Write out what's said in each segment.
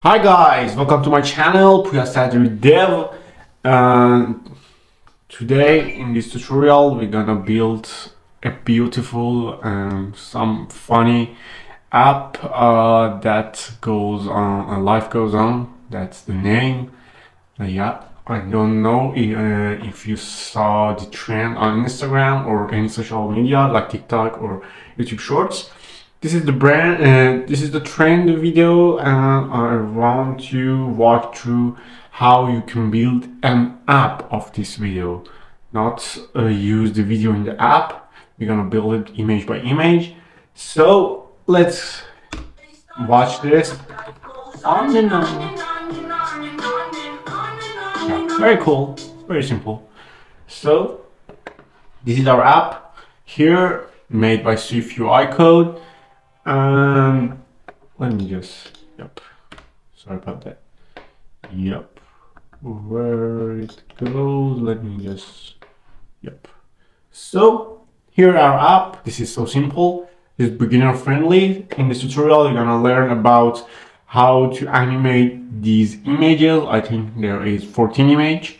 Hi guys, welcome to my channel, Dev. Today in this tutorial we're gonna build a beautiful and some funny app that goes on, life goes on. That's the name. Yeah, I don't know if you saw the trend on Instagram or any social media like TikTok or YouTube Shorts. This is the this is the trend video, and I want to walk through how you can build an app of this video. Not use the video in the app. We're gonna build it image by image. So let's watch this. On and on. Yeah, very cool, very simple. So this is our app here, made by SwiftUI code. Let me just, sorry about that. Where it goes, let me just, So here our app, this is so simple, it's beginner friendly. In this tutorial, you're gonna learn about how to animate these images. I think there is 14 images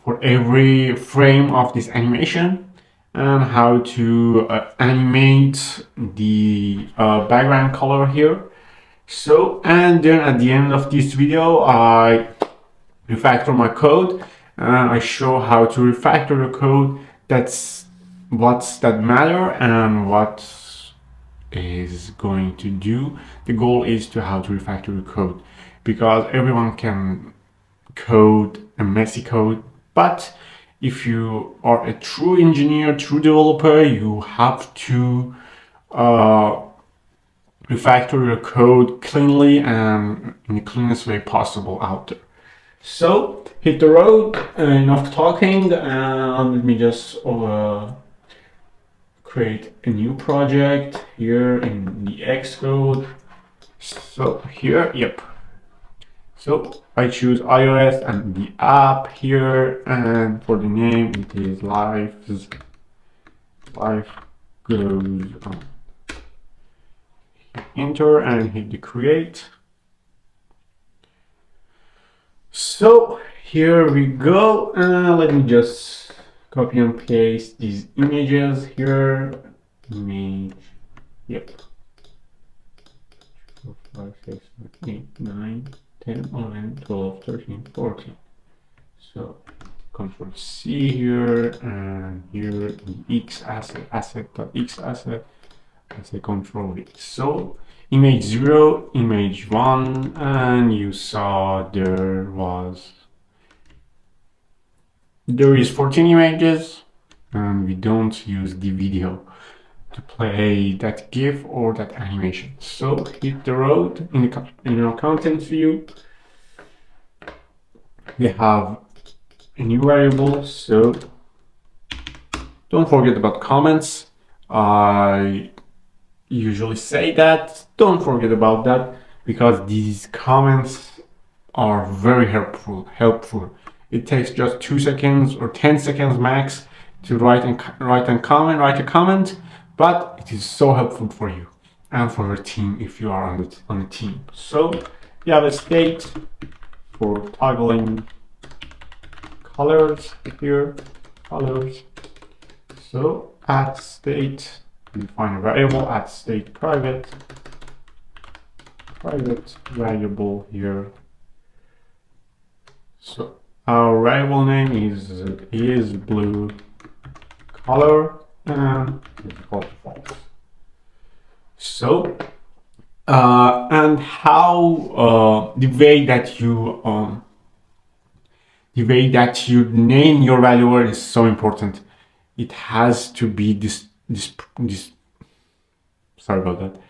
for every frame of this animation, and how to animate the background color here. So, and then at the end of this video, I refactor my code. I show how to refactor the code. That's what's that matter and what is going to do. The goal is to how to refactor the code, because everyone can code a messy code, but if you are a true engineer, true developer, you have to refactor your code cleanly and in the cleanest way possible out there. So hit the road, enough talking, and let me just create a new project here in the Xcode. So here, So I choose iOS and the app here, and for the name it is life goes on. Hit enter and hit the create. So here we go. Let me just copy and paste these images here. Image, 4, 5, 6, 7, 8, 9, 10, 11, 12, 13, 14. So Control C here, and here the X asset.x asset. I say Control V. So image 0, image 1, and you saw there is 14 images, and we don't use the video to play that GIF or that animation. So hit the road in our content view. We have a new variable, so don't forget about comments. I usually say that, don't forget about that, because these comments are very helpful. It takes just 2 seconds or 10 seconds max to write a comment, but it is so helpful for you and for your team if you are on the team. So you have a state for toggling colors here, So at state, we define a variable at state private variable here. So our variable name is blue color, and it's equal to false. So and how the way that you name your valuer is so important. It has to be this sorry about that.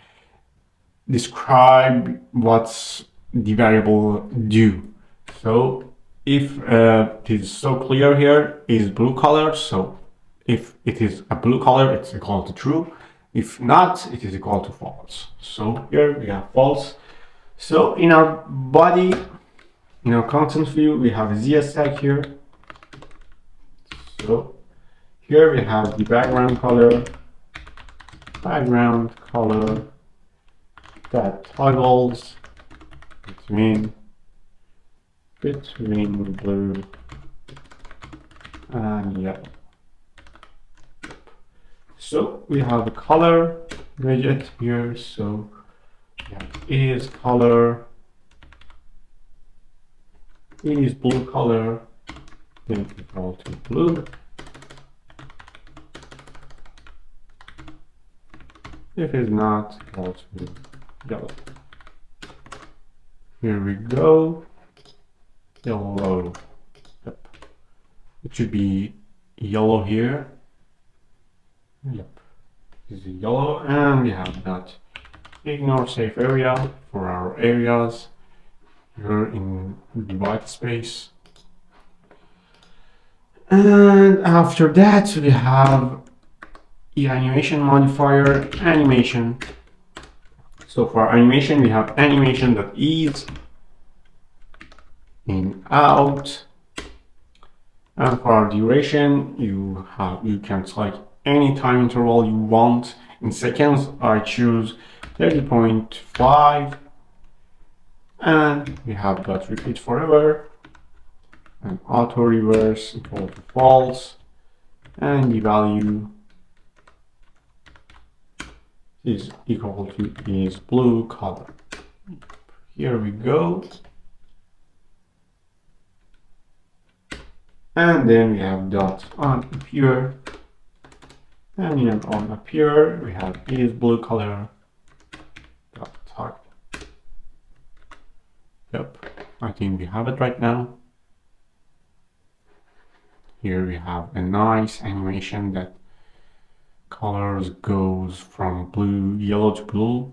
Describe what's the variable do. So if it is so clear here is blue color, so if it is a blue color, it's equal to true. If not, it is equal to false. So here we have false. So in our body, in our content view, we have a ZS tag here. So here we have the background color that toggles. Let's between blue and yellow. So we have a color widget here. So we have is color, is blue color, then equal to blue. If it's not, equal to yellow. Here we go. Yellow. Yep. It should be yellow here. Yep. This is yellow, and we have that. Ignore safe area for our areas here in the white space. And after that, we have the animation modifier, animation. So for animation, we have animation.ease, in, out. And for our duration, you can select any time interval you want. In seconds, I choose 30.5. And we have that repeat forever. And auto reverse equal to false. And the value is equal to is blue color. Here we go. And then we have dot on appear. And then on appear, we have is blue color dot type. Yep, I think we have it right now. Here we have a nice animation that colors goes from blue, yellow to blue.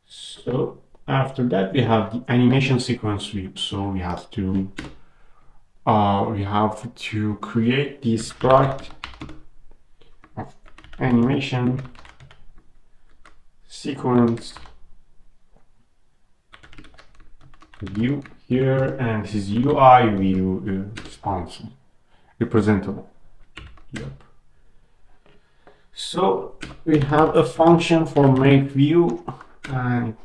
So after that, we have the animation sequence view. So we have to create the sprite of animation sequence view here, and this is UI view responsive representable. Yep. So we have a function for make view, and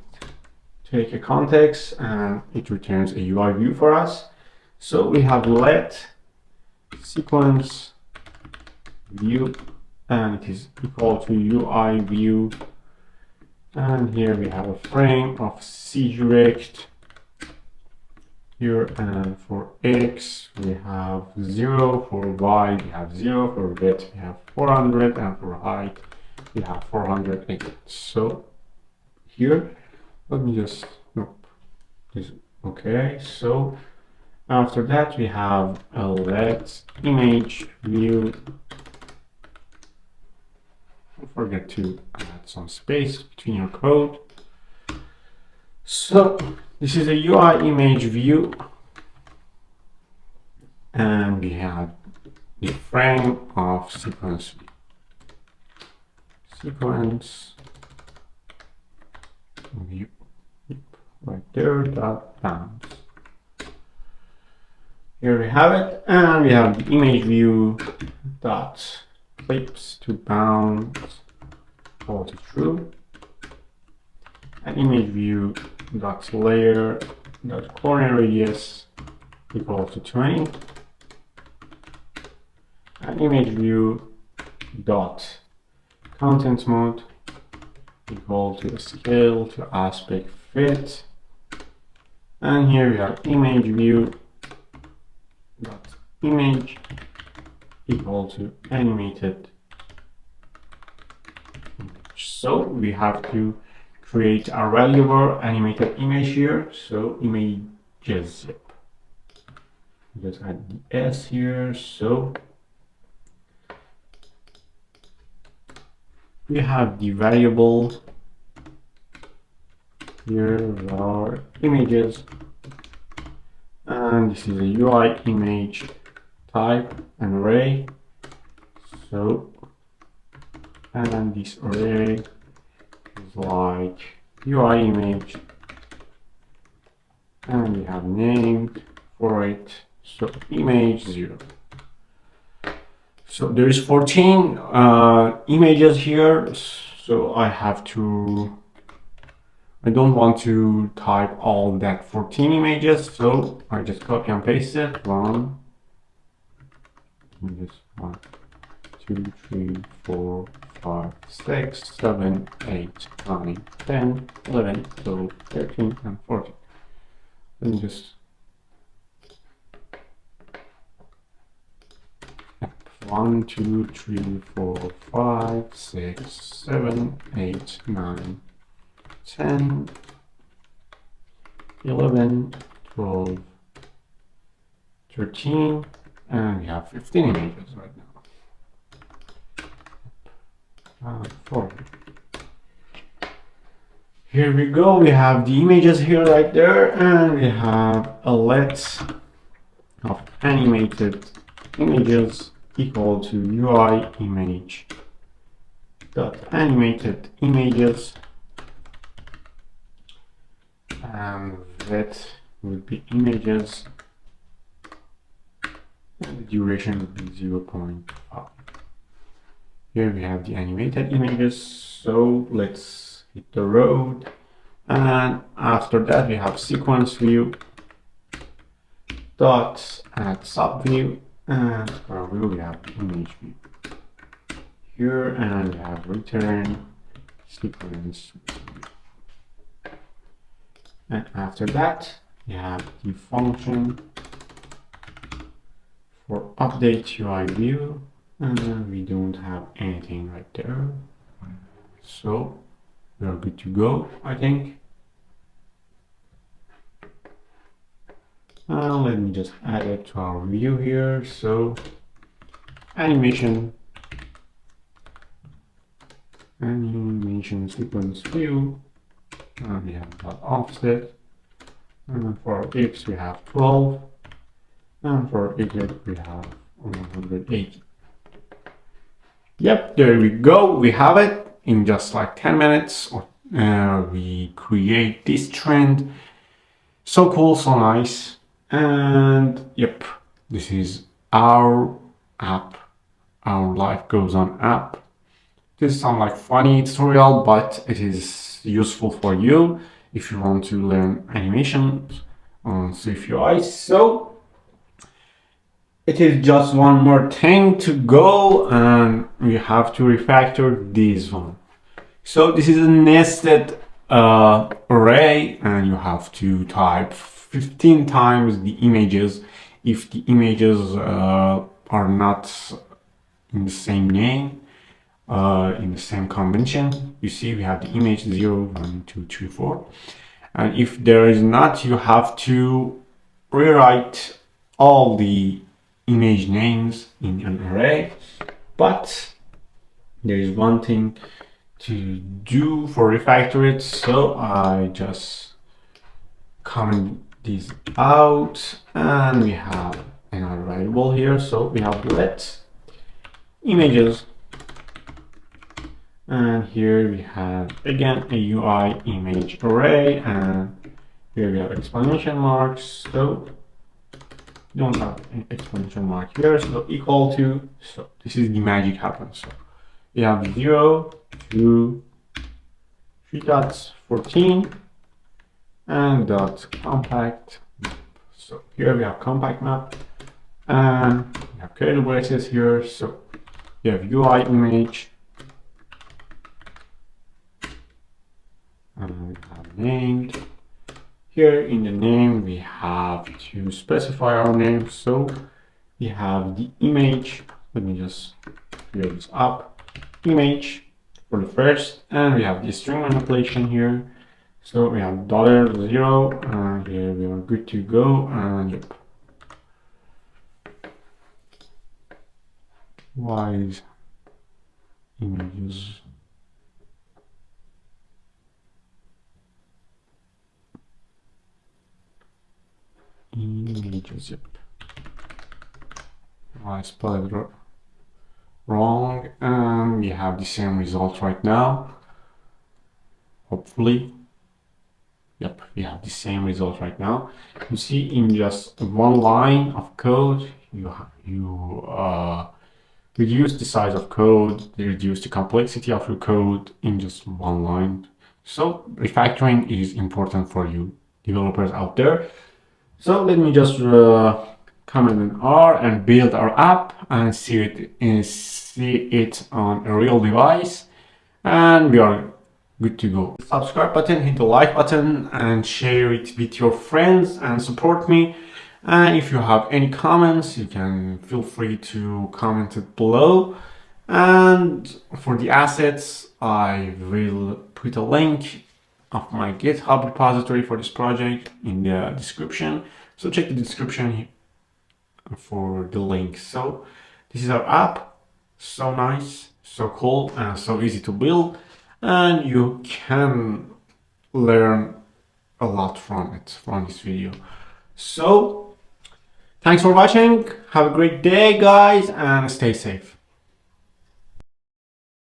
take a context, and it returns a UI view for us. So we have let sequence view, and it is equal to UI view. And here we have a frame of cdirect here, and for x we have 0, for y we have 0, for width we have 400, and for height we have 400 again. So here, let me just, nope, this, okay. So after that, we have a let image view. Don't forget to add some space between your code. So this is a UI image view, and we have the frame of sequence view right there, dot bounds. Here we have it, and we have the image view dot clips to bounds equal to true, and image view dot layer dot corner radius equal to 20, and image view dot content mode equal to scale to aspect fit, and here we have image view dot image equal to animated image. So we have to create a variable animated image here. So images zip. Just add the s here. So we have the variable here var images, and this is a UI image type and array. So, and this array is like UI image, and we have named for it, so image 0. So there is 14 images here, so I have to I don't want to type all that 14 images, so I just copy and paste it. One, 2, 3, 4, 5, 6, 7, 8, 9, 10, 11, 12, 13, and 14. Let me just 1, 2, 3, 4, 5, 6, 7, 8, 9, 10, 11, 12, 13, and we have 15 images right now. 4. Here we go, we have the images here right there, and we have a let of animated images equal to UI image dot animated images, and that would be images, and the duration would be 0.5. Here we have the animated images, so let's hit the road, and after that we have sequence view dot add subview, and for our view we have image view here, and we have return sequence view. And after that we have the function for update UI view, and we don't have anything right there, so we are good to go, I think. Let me just add it to our view here. So animation sequence view, and we have dot offset, and for X we have 12, and for Y we have 180. Yep, there we go. We have it in just like 10 minutes. We create this trend. So cool, so nice. And yep, this is our app, our life goes on app. This sounds like funny tutorial, but it is useful for you if you want to learn animation on SwiftUI. So it is just one more thing to go, and we have to refactor this one. So this is a nested array, and you have to type 15 times the images if the images are not in the same name, in the same convention. You see we have the image 0, 1, 2, 3, 4, and if there is not, you have to rewrite all the image names in an array. But there is one thing to do for refactor it, so I just comment this out, and we have another variable here. So we have let images, and here we have again a UI image array, and here we have exclamation marks. So we don't have an exclamation mark here, so equal to, so this is the magic happens. So we have 0 to 3 dots 14 and dot compact map. So here we have compact map, and we have curly braces here. So we have UI image, and we have named. Here in the name we have to specify our name, so we have the image. Let me just clear this up. Image for the first, and we have the string manipulation here. So we have $0, and here we are good to go. And yep. Why is images? Images, yep. I spelled it wrong, and we have the same result right now. Hopefully, yep, we have the same result right now. You see, in just one line of code, you reduce the size of code, reduce the complexity of your code in just one line. So refactoring is important for you developers out there. So let me just comment an R and build our app and see it on a real device, and we are good to go. Subscribe button, hit the like button, and share it with your friends and support me. And if you have any comments, you can feel free to comment it below. And for the assets, I will put a link of my GitHub repository for this project in the description. So check the description for the link. So this is our app. So nice, so cool, and so easy to build. And you can learn a lot from it, from this video. So thanks for watching. Have a great day, guys, and stay safe.